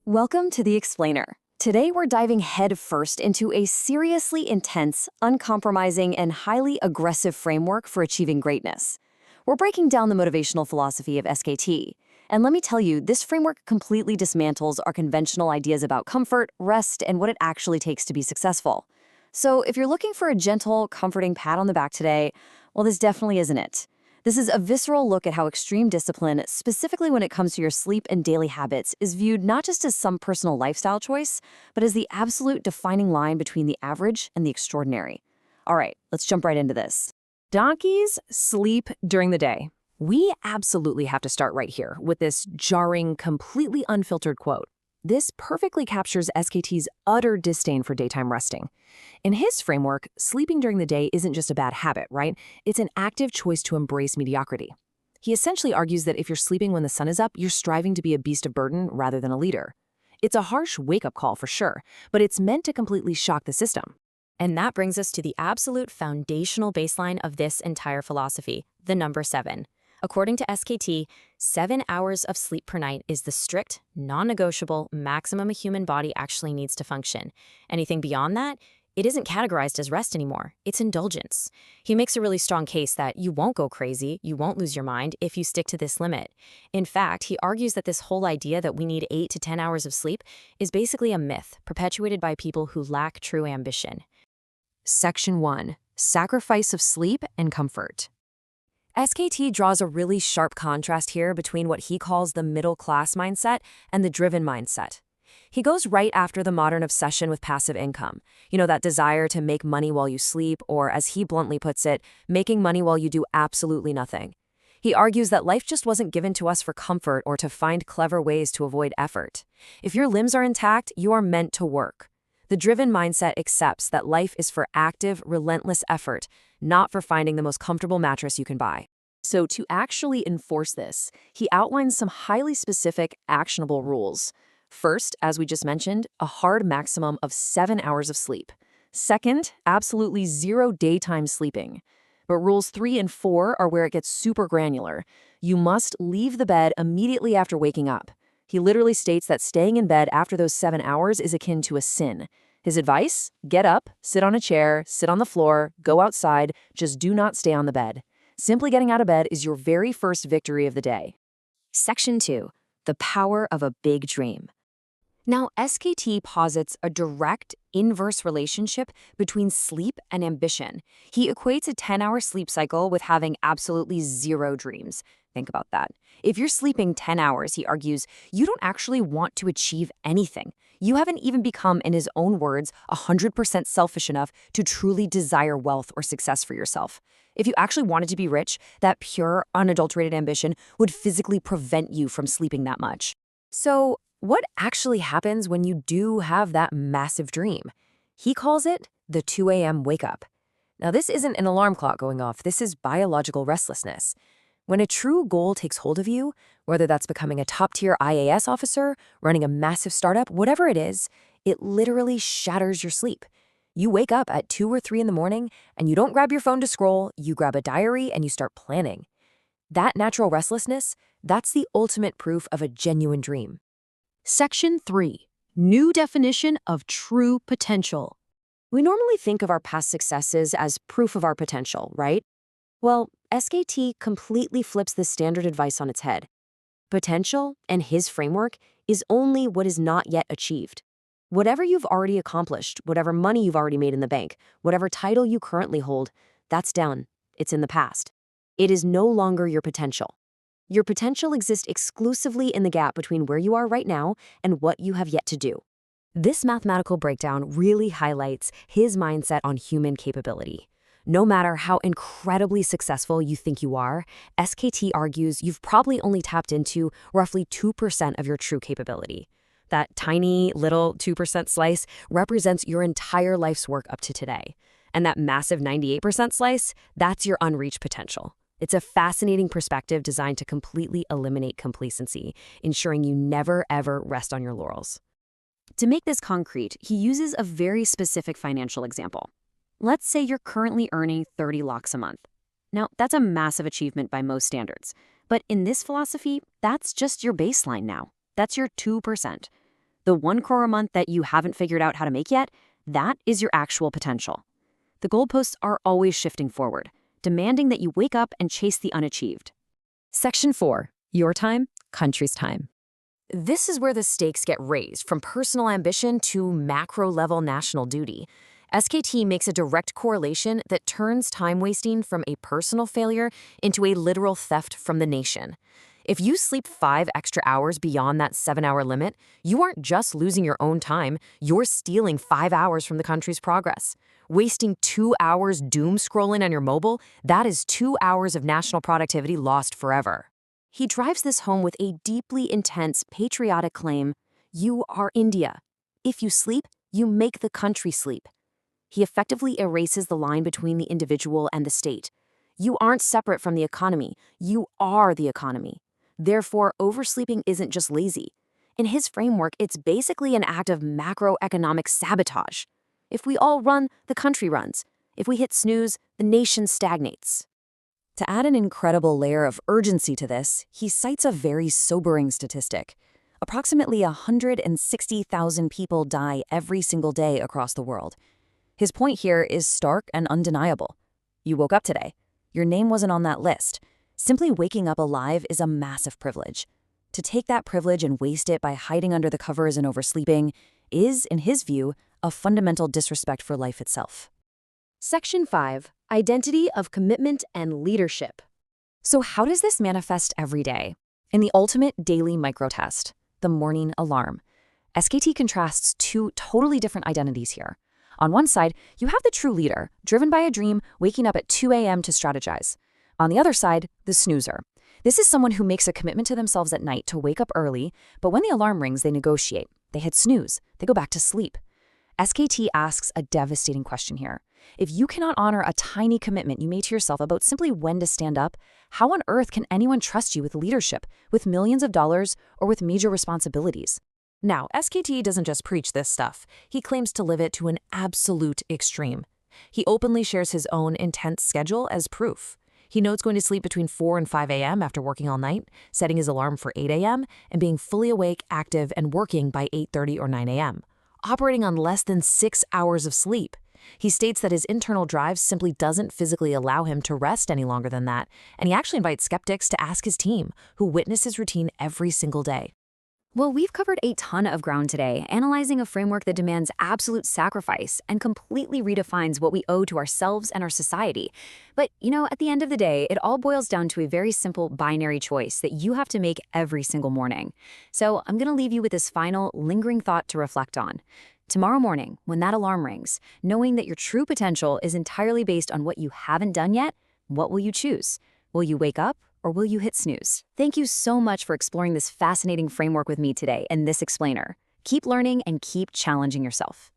Welcome to The Explainer. Today we're diving headfirst into a seriously intense, uncompromising, and highly aggressive framework for achieving greatness. We're breaking down the motivational philosophy of SKT. And let me tell you, this framework completely dismantles our conventional ideas about comfort, rest, and what it actually takes to be successful. So if you're looking for a gentle, comforting pat on the back today, well, this definitely isn't it. This is a visceral look at how extreme discipline, specifically when it comes to your sleep and daily habits, is viewed not just as some personal lifestyle choice, but as the absolute defining line between the average and the extraordinary. All right, let's jump right into this. Donkeys sleep during the day. We absolutely have to start right here with this jarring, completely unfiltered quote. This perfectly captures SKT's utter disdain for daytime resting. In his framework, sleeping during the day isn't just a bad habit, right? It's an active choice to embrace mediocrity. He essentially argues that if you're sleeping when the sun is up, you're striving to be a beast of burden rather than a leader. It's a harsh wake-up call for sure, but it's meant to completely shock the system. And that brings us to the absolute foundational baseline of this entire philosophy, the number 7. According to SKT, 7 hours of sleep per night is the strict, non-negotiable maximum a human body actually needs to function. Anything beyond that, it isn't categorized as rest anymore. It's indulgence. He makes a really strong case that you won't go crazy, you won't lose your mind if you stick to this limit. In fact, he argues that this whole idea that we need 8 to 10 hours of sleep is basically a myth perpetuated by people who lack true ambition. Section 1. Sacrifice of sleep and comfort. SKT draws a really sharp contrast here between what he calls the middle-class mindset and the driven mindset. He goes right after the modern obsession with passive income, that desire to make money while you sleep, or as he bluntly puts it, making money while you do absolutely nothing. He argues that life just wasn't given to us for comfort or to find clever ways to avoid effort. If your limbs are intact, you are meant to work. The driven mindset accepts that life is for active, relentless effort, not for finding the most comfortable mattress you can buy. So to actually enforce this, he outlines some highly specific, actionable rules. First, as we just mentioned, a hard maximum of 7 hours of sleep. Second, absolutely 0 daytime sleeping. But rules 3 and 4 are where it gets super granular. You must leave the bed immediately after waking up. He literally states that staying in bed after those 7 hours is akin to a sin. His advice? Get up, sit on a chair, sit on the floor, go outside, just do not stay on the bed. Simply getting out of bed is your very first victory of the day. Section 2. The power of a big dream. Now, SKT posits a direct, inverse relationship between sleep and ambition. He equates a 10-hour sleep cycle with having absolutely 0 dreams. Think about that. If you're sleeping 10 hours, he argues, you don't actually want to achieve anything. You haven't even become, in his own words, 100% selfish enough to truly desire wealth or success for yourself. If you actually wanted to be rich, that pure, unadulterated ambition would physically prevent you from sleeping that much. So, what actually happens when you do have that massive dream? He calls it the 2 a.m. wake-up. Now, this isn't an alarm clock going off. This is biological restlessness. When a true goal takes hold of you, whether that's becoming a top-tier IAS officer, running a massive startup, whatever it is, it literally shatters your sleep. You wake up at 2 or 3 in the morning, and you don't grab your phone to scroll, you grab a diary and you start planning. That natural restlessness, that's the ultimate proof of a genuine dream. Section 3. New definition of true potential. We normally think of our past successes as proof of our potential, right? Well, SKT completely flips this standard advice on its head. Potential, and his framework, is only what is not yet achieved. Whatever you've already accomplished, whatever money you've already made in the bank, whatever title you currently hold, that's done. It's in the past. It is no longer your potential. Your potential exists exclusively in the gap between where you are right now and what you have yet to do. This mathematical breakdown really highlights his mindset on human capability. No matter how incredibly successful you think you are, SKT argues you've probably only tapped into roughly 2% of your true capability. That tiny little 2% slice represents your entire life's work up to today. And that massive 98% slice, that's your unreached potential. It's a fascinating perspective designed to completely eliminate complacency, ensuring you never, ever rest on your laurels. To make this concrete, he uses a very specific financial example. Let's say you're currently earning 30 lakhs a month. Now, that's a massive achievement by most standards. But in this philosophy, that's just your baseline now. That's your 2%. The 1 crore a month that you haven't figured out how to make yet, that is your actual potential. The goalposts are always shifting forward, demanding that you wake up and chase the unachieved. Section 4. Your time, country's time. This is where the stakes get raised from personal ambition to macro-level national duty. SKT makes a direct correlation that turns time wasting from a personal failure into a literal theft from the nation. If you sleep 5 extra hours beyond that 7-hour limit, you aren't just losing your own time, you're stealing 5 hours from the country's progress. Wasting 2 hours doom scrolling on your mobile, that is 2 hours of national productivity lost forever. He drives this home with a deeply intense patriotic claim: you are India. If you sleep, you make the country sleep. He effectively erases the line between the individual and the state. You aren't separate from the economy, you are the economy. Therefore, oversleeping isn't just lazy. In his framework, it's basically an act of macroeconomic sabotage. If we all run, the country runs. If we hit snooze, the nation stagnates. To add an incredible layer of urgency to this, he cites a very sobering statistic. Approximately 160,000 people die every single day across the world. His point here is stark and undeniable. You woke up today. Your name wasn't on that list. Simply waking up alive is a massive privilege. To take that privilege and waste it by hiding under the covers and oversleeping is, in his view, a fundamental disrespect for life itself. Section 5. Identity of commitment and leadership. So how does this manifest every day? In the ultimate daily microtest, the morning alarm, SKT contrasts 2 totally different identities here. On one side, you have the true leader, driven by a dream, waking up at 2 a.m. to strategize. On the other side, the snoozer. This is someone who makes a commitment to themselves at night to wake up early, but when the alarm rings, they negotiate. They hit snooze. They go back to sleep. SKT asks a devastating question here. If you cannot honor a tiny commitment you made to yourself about simply when to stand up, how on earth can anyone trust you with leadership, with millions of dollars, or with major responsibilities? Now, SKT doesn't just preach this stuff. He claims to live it to an absolute extreme. He openly shares his own intense schedule as proof. He notes going to sleep between 4 and 5 a.m. after working all night, setting his alarm for 8 a.m., and being fully awake, active, and working by 8:30 or 9 a.m., operating on less than 6 hours of sleep. He states that his internal drive simply doesn't physically allow him to rest any longer than that, and he actually invites skeptics to ask his team, who witness his routine every single day. Well, we've covered a ton of ground today, analyzing a framework that demands absolute sacrifice and completely redefines what we owe to ourselves and our society. But, at the end of the day, it all boils down to a very simple binary choice that you have to make every single morning. So I'm going to leave you with this final, lingering thought to reflect on. Tomorrow morning, when that alarm rings, knowing that your true potential is entirely based on what you haven't done yet, what will you choose? Will you wake up? Or will you hit snooze? Thank you so much for exploring this fascinating framework with me today and this explainer. Keep learning and keep challenging yourself.